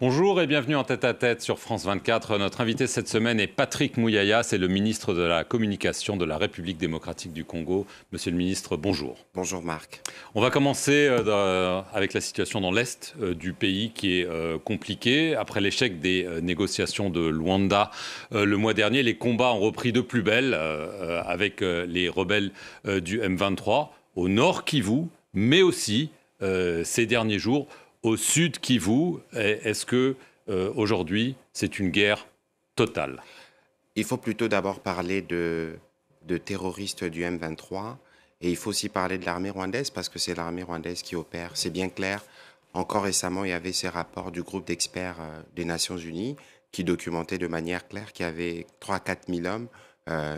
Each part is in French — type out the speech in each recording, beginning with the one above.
Bonjour et bienvenue en tête-à-tête sur France 24. Notre invité cette semaine est Patrick Muyaya, c'est le ministre de la Communication de la République démocratique du Congo. Monsieur le ministre, bonjour. Bonjour Marc. On va commencer avec la situation dans l'Est du pays qui est compliquée. Après l'échec des négociations de Luanda le mois dernier, les combats ont repris de plus belle avec les rebelles du M23 au nord Kivu, mais aussi ces derniers jours au sud Kivu. Est-ce que aujourd'hui c'est une guerre totale? Il faut plutôt d'abord parler de terroristes du M23 et il faut aussi parler de l'armée rwandaise parce que c'est l'armée rwandaise qui opère. C'est bien clair. Encore récemment, il y avait ces rapports du groupe d'experts des Nations Unies qui documentaient de manière claire qu'il y avait 3 4 000 hommes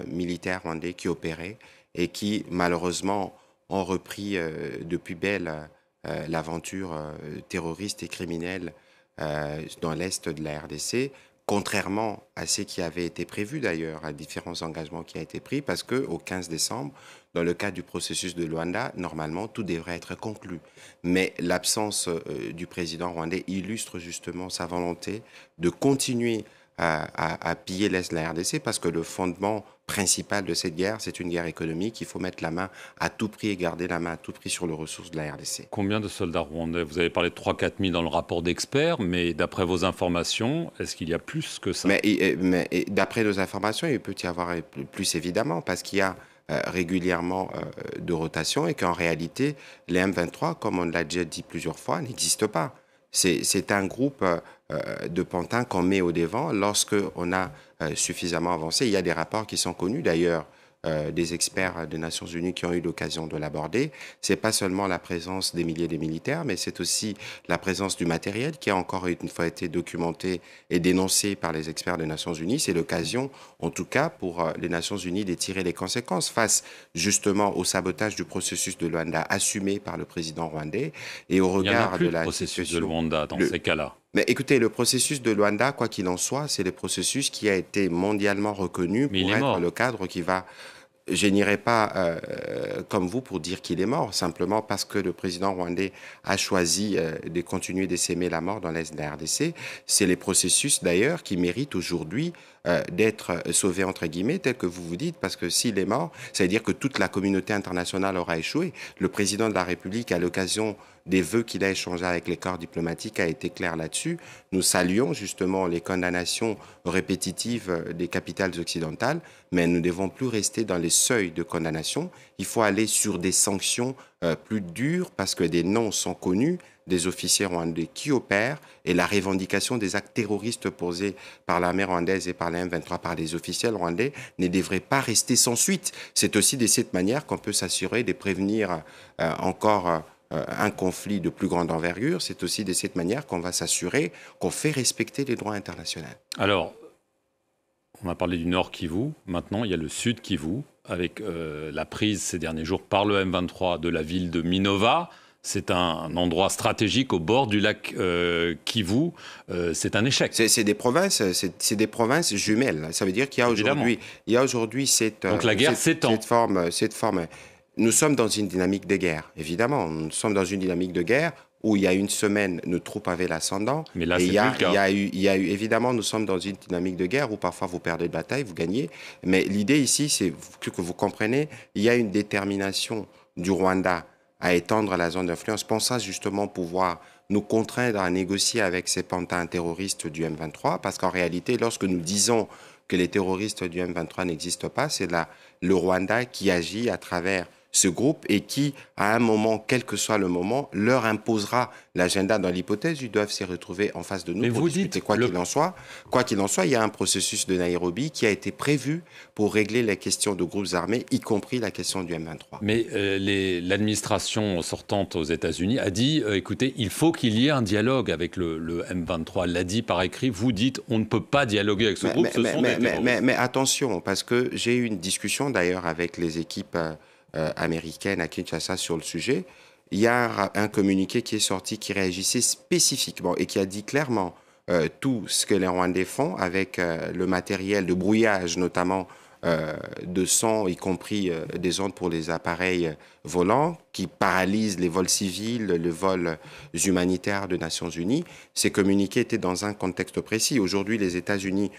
militaires rwandais qui opéraient et qui malheureusement ont repris depuis belle l'aventure terroriste et criminelle dans l'Est de la RDC, contrairement à ce qui avait été prévu d'ailleurs, à différents engagements qui ont été pris, parce qu'au 15 décembre, dans le cadre du processus de Luanda, normalement, tout devrait être conclu. Mais l'absence du président rwandais illustre justement sa volonté de continuer à piller l'Est de la RDC, parce que le fondement principal de cette guerre, c'est une guerre économique. Il faut mettre la main à tout prix et garder la main à tout prix sur les ressources de la RDC. Combien de soldats rwandais? Vous avez parlé de 3 4 000 dans le rapport d'experts, mais d'après vos informations, est-ce qu'il y a plus que ça? Mais d'après nos informations, il peut y avoir plus évidemment, parce qu'il y a régulièrement de rotation et qu'en réalité, les M23, comme on l'a déjà dit plusieurs fois, n'existent pas. C'est un groupe de pantins qu'on met au devant lorsque on a suffisamment avancé. Il y a des rapports qui sont connus d'ailleurs des experts des Nations Unies qui ont eu l'occasion de l'aborder. C'est pas seulement la présence des milliers de militaires, mais c'est aussi la présence du matériel qui a encore une fois été documenté et dénoncé par les experts des Nations Unies. C'est l'occasion, en tout cas, pour les Nations Unies de tirer les conséquences face justement au sabotage du processus de Luanda assumé par le président rwandais et au regard de la processus de Luanda dans ces cas-là. Mais écoutez, le processus de Luanda, quoi qu'il en soit, c'est le processus qui a été mondialement reconnu pour être le cadre qui va... Je n'irai pas comme vous pour dire qu'il est mort, simplement parce que le président rwandais a choisi de continuer d'essaimer la mort dans l'Est de la RDC. C'est les processus d'ailleurs qui méritent aujourd'hui d'être sauvés entre guillemets, tel que vous vous dites, parce que s'il est mort, ça veut dire que toute la communauté internationale aura échoué. Le président de la République, à l'occasion des vœux qu'il a échangés avec les corps diplomatiques, a été clair là-dessus. Nous saluons justement les condamnations répétitives des capitales occidentales, mais nous ne devons plus rester dans les seuils de condamnation. Il faut aller sur des sanctions plus dures parce que des noms sont connus des officiers rwandais qui opèrent et la revendication des actes terroristes posés par l'armée rwandaise et par la M23 par les officiels rwandais ne devrait pas rester sans suite. C'est aussi de cette manière qu'on peut s'assurer de prévenir encore un conflit de plus grande envergure. C'est aussi de cette manière qu'on va s'assurer qu'on fait respecter les droits internationaux. Alors, on a parlé du nord Kivu, maintenant il y a le sud Kivu, avec la prise ces derniers jours par le M23 de la ville de Minova. C'est un endroit stratégique au bord du lac Kivu. C'est un échec. C'est des provinces jumelles. Ça veut dire qu'il y a aujourd'hui cette donc la guerre s'étend. Cette forme. Nous sommes dans une dynamique de guerre, évidemment. Nous sommes dans une dynamique de guerre où il y a une semaine, nos troupes avaient l'ascendant. Mais là, c'est plus le cas. Évidemment, nous sommes dans une dynamique de guerre où parfois vous perdez de bataille, vous gagnez. Mais l'idée ici, c'est que vous comprenez, il y a une détermination du Rwanda à étendre la zone d'influence, pensant justement pouvoir nous contraindre à négocier avec ces pantins terroristes du M23, parce qu'en réalité, lorsque nous disons que les terroristes du M23 n'existent pas, c'est le Rwanda qui agit à travers ce groupe et qui, à un moment, quel que soit le moment, leur imposera l'agenda. Dans l'hypothèse, ils doivent se retrouver en face de nous. Mais pour vous discuter. dites... Quoi qu'il en soit, il y a un processus de Nairobi qui a été prévu pour régler les questions de groupes armés, y compris la question du M23. Mais l'administration sortante aux États-Unis a dit, écoutez, il faut qu'il y ait un dialogue avec le M23. Elle l'a dit par écrit. Vous dites, on ne peut pas dialoguer avec ce groupe, ce sont des terroristes. Mais attention, parce que j'ai eu une discussion d'ailleurs avec les équipes américaine à Kinshasa sur le sujet. Il y a un communiqué qui est sorti qui réagissait spécifiquement et qui a dit clairement tout ce que les Rwandais font avec le matériel de brouillage, notamment de son, y compris des ondes pour les appareils volants, qui paralysent les vols civils, les vols humanitaires des Nations Unies. Ces communiqués étaient dans un contexte précis. Aujourd'hui, les États-Unis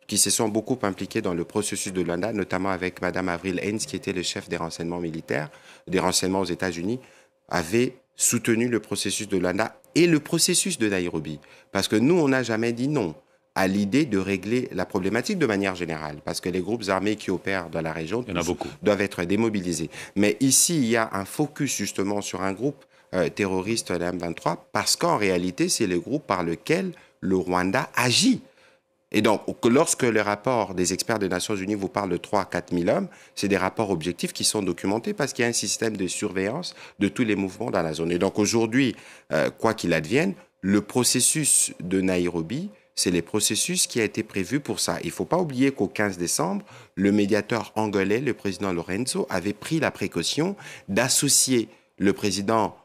qui se sont beaucoup impliqués dans le processus de Luanda, notamment avec Mme Avril Haines, qui était le chef des renseignements militaires, des renseignements aux États-Unis, avait soutenu le processus de Luanda et le processus de Nairobi. Parce que nous, on n'a jamais dit non à l'idée de régler la problématique de manière générale, parce que les groupes armés qui opèrent dans la région doivent être démobilisés. Mais ici, il y a un focus justement sur un groupe terroriste, la M23, parce qu'en réalité, c'est le groupe par lequel le Rwanda agit. Et donc, lorsque les rapports des experts des Nations Unies vous parlent de 3 à 4 000 hommes, c'est des rapports objectifs qui sont documentés parce qu'il y a un système de surveillance de tous les mouvements dans la zone. Et donc, aujourd'hui, quoi qu'il advienne, le processus de Nairobi, c'est le processus qui a été prévu pour ça. Il ne faut pas oublier qu'au 15 décembre, le médiateur angolais, le président Lorenzo, avait pris la précaution d'associer le président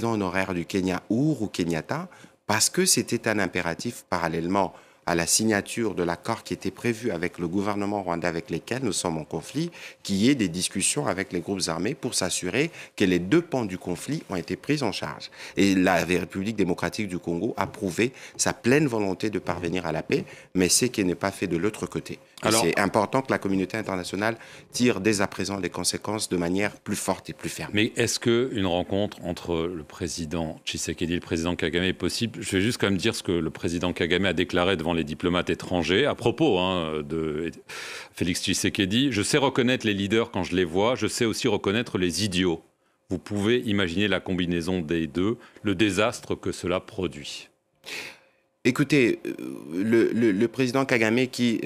honoraire du Kenya, Uhuru Kenyatta, parce que c'était un impératif parallèlement à la signature de l'accord qui était prévu avec le gouvernement rwandais avec lesquels nous sommes en conflit, qu'il y ait des discussions avec les groupes armés pour s'assurer que les deux pans du conflit ont été pris en charge. Et la République démocratique du Congo a prouvé sa pleine volonté de parvenir à la paix, mais c'est qui n'est pas fait de l'autre côté. C'est important que la communauté internationale tire dès à présent les conséquences de manière plus forte et plus ferme. Mais est-ce qu'une rencontre entre le président Tshisekedi et le président Kagame est possible? Je vais juste quand même dire ce que le président Kagame a déclaré devant les diplomates étrangers à propos de Félix Tshisekedi. Je sais reconnaître les leaders quand je les vois, je sais aussi reconnaître les idiots. Vous pouvez imaginer la combinaison des deux, le désastre que cela produit. Écoutez, le président Kagame qui,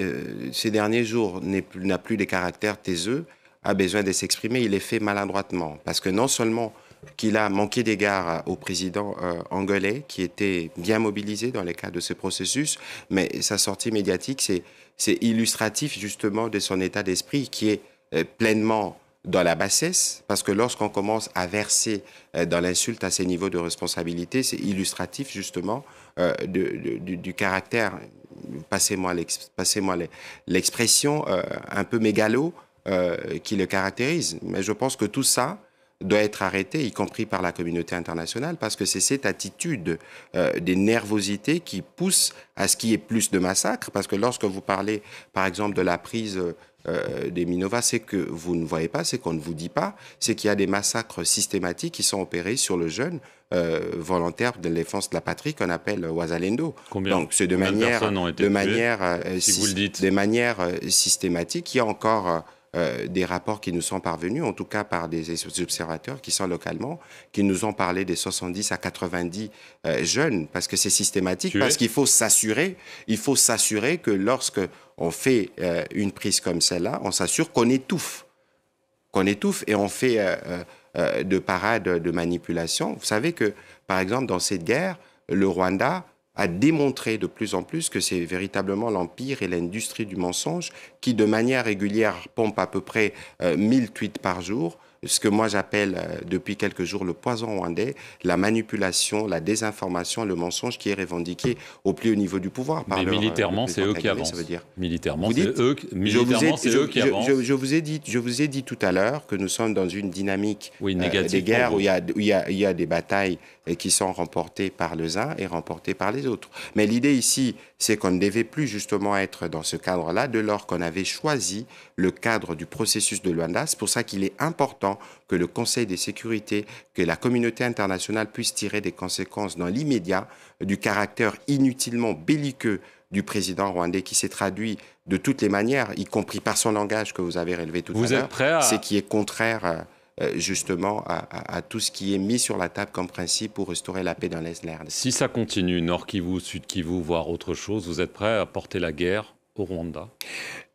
ces derniers jours, n'a plus des caractères taiseux, a besoin de s'exprimer. Il est fait maladroitement. Parce que non seulement qu'il a manqué d'égard au président angolais, qui était bien mobilisé dans le cadre de ce processus, mais sa sortie médiatique, c'est illustratif justement de son état d'esprit qui est pleinement dans la bassesse, parce que lorsqu'on commence à verser dans l'insulte à ces niveaux de responsabilité, c'est illustratif justement du caractère, passez-moi l'expression, un peu mégalo qui le caractérise. Mais je pense que tout ça doit être arrêté, y compris par la communauté internationale, parce que c'est cette attitude des nervosités qui pousse à ce qu'il y ait plus de massacres, parce que lorsque vous parlez, par exemple, de la prise des Minova, c'est que vous ne voyez pas, c'est qu'on ne vous dit pas, c'est qu'il y a des massacres systématiques qui sont opérés sur le jeune volontaire de défense de la patrie qu'on appelle Wazalendo. Donc c'est de manière systématique. Il y a encore des rapports qui nous sont parvenus, en tout cas par des observateurs qui sont localement, qui nous ont parlé des 70 à 90 jeunes, parce que c'est systématique, parce qu'il faut s'assurer que lorsque on fait une prise comme celle-là, on s'assure qu'on étouffe et on fait de parades de manipulation. Vous savez que, par exemple, dans cette guerre, le Rwanda a démontré de plus en plus que c'est véritablement l'empire et l'industrie du mensonge qui, de manière régulière, pompe à peu près 1000 tweets par jour, ce que moi j'appelle depuis quelques jours le poison rwandais, la manipulation, la désinformation, le mensonge qui est revendiqué au plus haut niveau du pouvoir. Mais militairement, c'est eux qui avancent. Militairement, c'est eux qui avancent. Je vous ai dit tout à l'heure que nous sommes dans une dynamique des guerres où il y a des batailles qui sont remportées par les uns et remportées par les autres. Mais l'idée ici, c'est qu'on ne devait plus justement être dans ce cadre-là, dès lors qu'on avait choisi le cadre du processus de Luanda. C'est pour ça qu'il est important que le Conseil de sécurité, que la communauté internationale puisse tirer des conséquences dans l'immédiat du caractère inutilement belliqueux du président rwandais qui s'est traduit de toutes les manières, y compris par son langage que vous avez relevé tout à l'heure, c'est qui est contraire justement à tout ce qui est mis sur la table comme principe pour restaurer la paix dans l'Est de la RDC. Si ça continue, Nord Kivu, Sud Kivu, voire autre chose, vous êtes prêt à porter la guerre au Rwanda?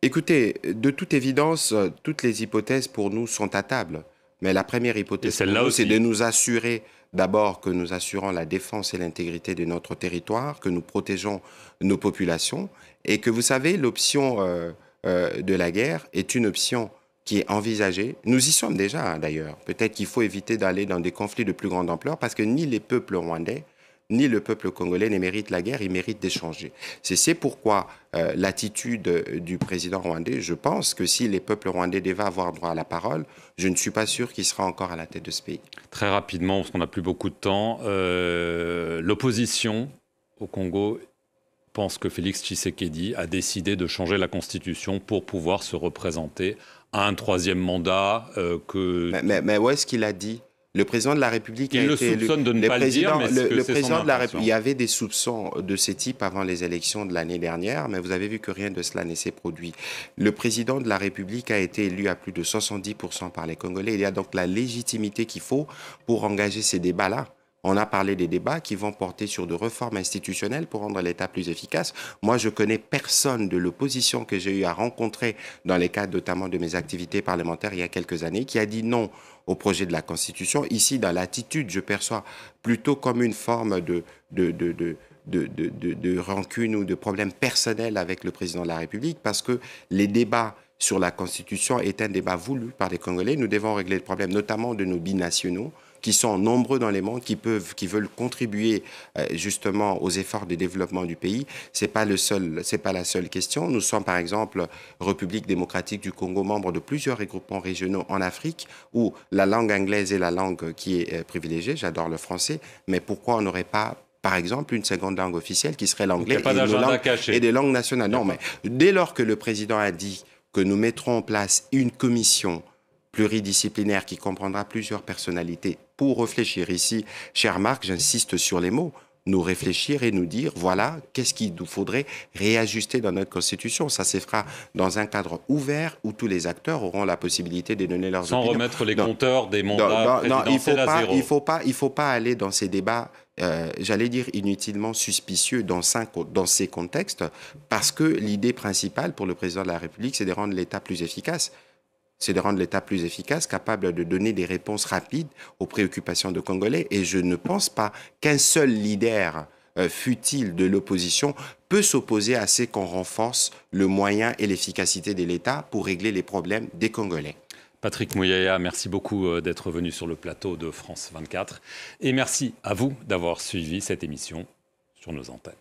Écoutez, de toute évidence, toutes les hypothèses pour nous sont à table. Mais la première hypothèse pour nous, c'est de nous assurer d'abord que nous assurons la défense et l'intégrité de notre territoire, que nous protégeons nos populations et que, vous savez, l'option de la guerre est une option qui est envisagée. Nous y sommes déjà, d'ailleurs. Peut-être qu'il faut éviter d'aller dans des conflits de plus grande ampleur parce que ni les peuples rwandais, ni le peuple congolais ne mérite la guerre, il mérite d'échanger. C'est pourquoi l'attitude du président rwandais, je pense que si les peuples rwandais devaient avoir droit à la parole, je ne suis pas sûr qu'il sera encore à la tête de ce pays. Très rapidement, parce qu'on n'a plus beaucoup de temps, l'opposition au Congo pense que Félix Tshisekedi a décidé de changer la Constitution pour pouvoir se représenter à un troisième mandat. Mais où est-ce qu'il a dit ? Le président de la République a été élu. Il le soupçonne de ne pas le dire, mais le président de la République, il y avait des soupçons de ce type avant les élections de l'année dernière, mais vous avez vu que rien de cela ne s'est produit. Le président de la République a été élu à plus de 70% par les Congolais. Il y a donc la légitimité qu'il faut pour engager ces débats-là. On a parlé des débats qui vont porter sur de réformes institutionnelles pour rendre l'État plus efficace. Moi, je connais personne de l'opposition que j'ai eu à rencontrer dans les cadres notamment de mes activités parlementaires il y a quelques années qui a dit non au projet de la Constitution. Ici, dans l'attitude, je perçois plutôt comme une forme de rancune ou de problème personnel avec le président de la République parce que les débats sur la Constitution est un débat voulu par les Congolais. Nous devons régler le problème notamment de nos binationaux qui sont nombreux dans les mondes, qui veulent contribuer justement aux efforts de développement du pays. C'est pas la seule question. Nous sommes par exemple République démocratique du Congo, membre de plusieurs regroupements régionaux en Afrique, où la langue anglaise est la langue qui est privilégiée. J'adore le français, mais pourquoi on n'aurait pas par exemple, une seconde langue officielle qui serait l'anglais et des langues nationales. Non, mais dès lors que le président a dit que nous mettrons en place une commission pluridisciplinaire qui comprendra plusieurs personnalités pour réfléchir ici, cher Marc, j'insiste sur les mots, nous réfléchir et nous dire, voilà, qu'est-ce qu'il nous faudrait réajuster dans notre Constitution. Ça se fera dans un cadre ouvert où tous les acteurs auront la possibilité de donner leurs opinions. Sans remettre les compteurs des mandats présidentiels à zéro. Il faut pas aller dans ces débats, j'allais dire inutilement suspicieux dans ces contextes, parce que l'idée principale pour le président de la République, c'est de rendre l'État plus efficace. C'est de rendre l'État plus efficace, capable de donner des réponses rapides aux préoccupations de Congolais. Et je ne pense pas qu'un seul leader fût-il de l'opposition peut s'opposer à ce qu'on renforce le moyen et l'efficacité de l'État pour régler les problèmes des Congolais. Patrick Mouyaya, merci beaucoup d'être venu sur le plateau de France 24. Et merci à vous d'avoir suivi cette émission sur nos antennes.